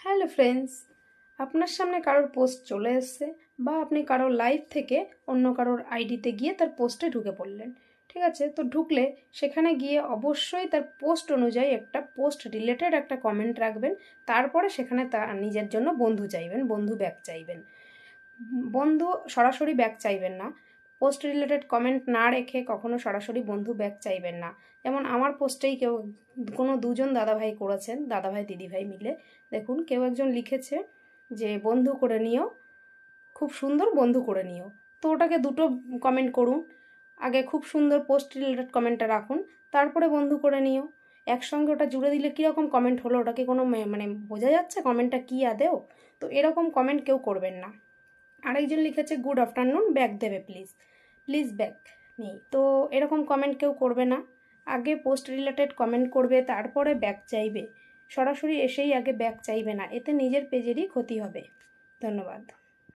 Hello friends, আপনার সামনে কারোর পোস্ট চলে এসছে বা আপনি কারোর লাইভ থেকে অন্য কারোর আইডিতে গিয়ে তার পোস্টে ঢুকে পড়লেন। ঠিক আছে, তো ঢুকলে সেখানে গিয়ে অবশ্যই তার পোস্ট অনুযায়ী একটা পোস্ট রিলেটেড একটা কমেন্ট রাখবেন। তারপরে সেখানে তার নিজের জন্য বন্ধু চাইবেন, বন্ধু ব্যাক চাইবেন। বন্ধু সরাসরি ব্যাক চাইবেন না, পোস্ট রিলেটেড কমেন্ট না রেখে কখনো সরাসরি বন্ধু ব্যাক চাইবেন না। যেমন আমার পোস্টেই কেউ কোনো দুজন দাদাভাই করেছেন, দাদাভাই দিদিভাই মিলে। দেখুন, কেউ একজন লিখেছে যে বন্ধু করে নিও, খুব সুন্দর বন্ধু করে নিও। তো ওটাকে দুটো কমেন্ট করুন, আগে খুব সুন্দর পোস্ট রিলেটেড কমেন্টটা রাখুন, তারপরে বন্ধু করে নিও। একসঙ্গে ওটা জুড়ে দিলে কীরকম কমেন্ট হলো, ওটাকে কোনো মানে বোঝা যাচ্ছে কমেন্টটা কী আদেও? তো এরকম কমেন্ট কেউ করবেন না। আরেকজন লিখেছে গুড আফটারনুন, ব্যাক দেবে প্লিজ, প্লিজ ব্যাক নেই। তো এরকম কমেন্ট কেউ করবে না, আগে পোস্ট রিলেটেড কমেন্ট করবে তারপরে ব্যাক চাইবে। সরাসরি এসেই আগে ব্যাক চাইবে না, এতে নিজের পেজেরই ক্ষতি হবে। ধন্যবাদ।